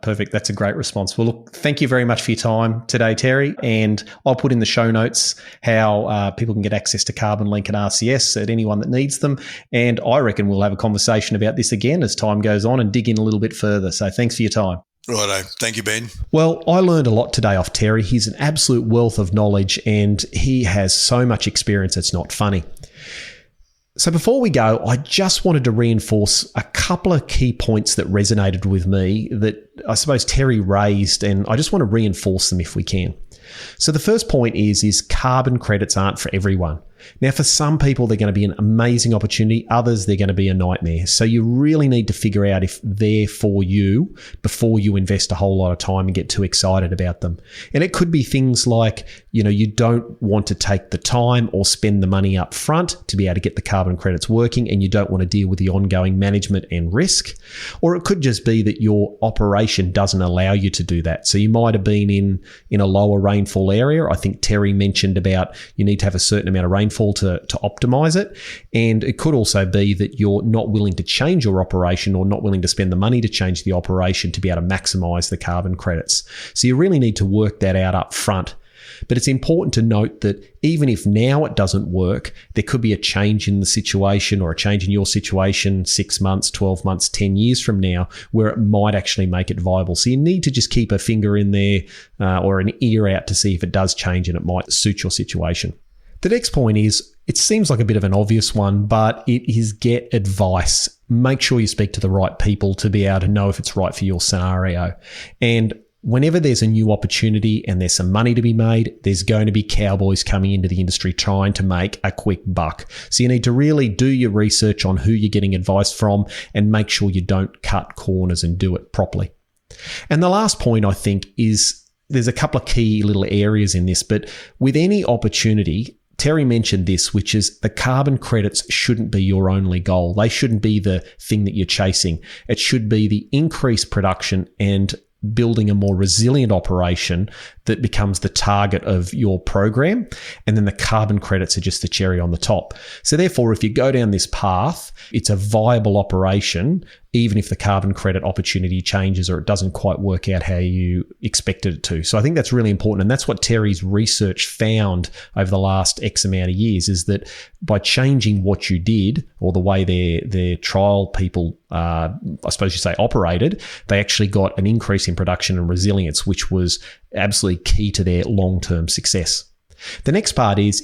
Perfect. That's a great response. Well, look, thank you very much for your time today, Terry. And I'll put in the show notes how people can get access to Carbon Link and RCS at anyone that needs them. And I reckon we'll have a conversation about this again as time goes on and dig in a little bit further. So thanks for your time. Righto. Thank you, Ben. Well, I learned a lot today off Terry. He's an absolute wealth of knowledge and he has so much experience it's not funny. So before we go, I just wanted to reinforce a couple of key points that resonated with me that I suppose Terry raised, and I just want to reinforce them if we can. So the first point is carbon credits aren't for everyone. Now, for some people, they're going to be an amazing opportunity. Others, they're going to be a nightmare. So you really need to figure out if they're for you before you invest a whole lot of time and get too excited about them. And it could be things like, you don't want to take the time or spend the money up front to be able to get the carbon credits working, and you don't want to deal with the ongoing management and risk. Or it could just be that your operation doesn't allow you to do that. So you might have been in a lower rainfall area. I think Terry mentioned about you need to have a certain amount of rainfall to optimize it. And it could also be that you're not willing to change your operation or not willing to spend the money to change the operation to be able to maximize the carbon credits. So you really need to work that out up front. But it's important to note that even if now it doesn't work, there could be a change in the situation or a change in your situation 6 months, 12 months, 10 years from now, where it might actually make it viable. So you need to just keep a finger in there or an ear out to see if it does change and it might suit your situation. The next point is, it seems like a bit of an obvious one, but it is get advice. Make sure you speak to the right people to be able to know if it's right for your scenario. And whenever there's a new opportunity and there's some money to be made, there's going to be cowboys coming into the industry trying to make a quick buck. So you need to really do your research on who you're getting advice from and make sure you don't cut corners and do it properly. And the last point, I think, is there's a couple of key little areas in this, but with any opportunity, Terry mentioned this, which is the carbon credits shouldn't be your only goal. They shouldn't be the thing that you're chasing. It should be the increased production and building a more resilient operation that becomes the target of your program. And then the carbon credits are just the cherry on the top. So therefore, if you go down this path, it's a viable operation, even if the carbon credit opportunity changes or it doesn't quite work out how you expected it to. So I think that's really important. And that's what Terry's research found over the last X amount of years, is that by changing what you did or the way their trial people, I suppose you say, operated, they actually got an increase in production and resilience, which was absolutely key to their long-term success. The next part is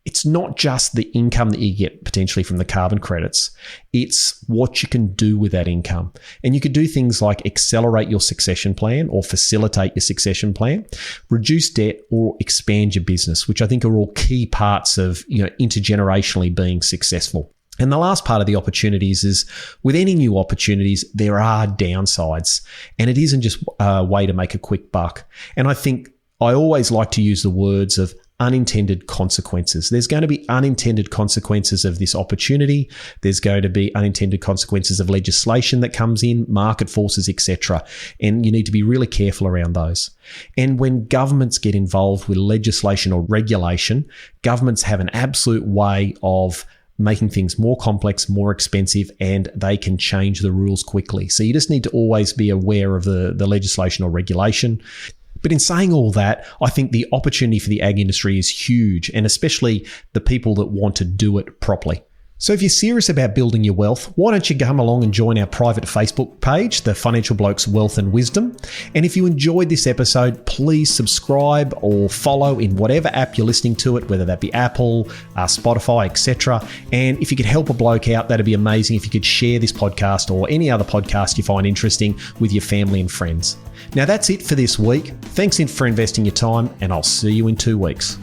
it's not just the income that you get potentially from the carbon credits, it's what you can do with that income. And you could do things like accelerate your succession plan or facilitate your succession plan, reduce debt, or expand your business, which I think are all key parts of intergenerationally being successful. And the last part of the opportunities is, with any new opportunities, there are downsides, and it isn't just a way to make a quick buck. And I think I always like to use the words of unintended consequences. There's going to be unintended consequences of this opportunity. There's going to be unintended consequences of legislation that comes in, market forces, etc. And you need to be really careful around those. And when governments get involved with legislation or regulation, governments have an absolute way of making things more complex, more expensive, and they can change the rules quickly. So you just need to always be aware of the legislation or regulation. But in saying all that, I think the opportunity for the ag industry is huge, and especially the people that want to do it properly. So if you're serious about building your wealth, why don't you come along and join our private Facebook page, the Financial Blokes Wealth and Wisdom. And if you enjoyed this episode, please subscribe or follow in whatever app you're listening to it, whether that be Apple, Spotify, etc. And if you could help a bloke out, that'd be amazing if you could share this podcast or any other podcast you find interesting with your family and friends. Now that's it for this week. Thanks for investing your time, and I'll see you in 2 weeks.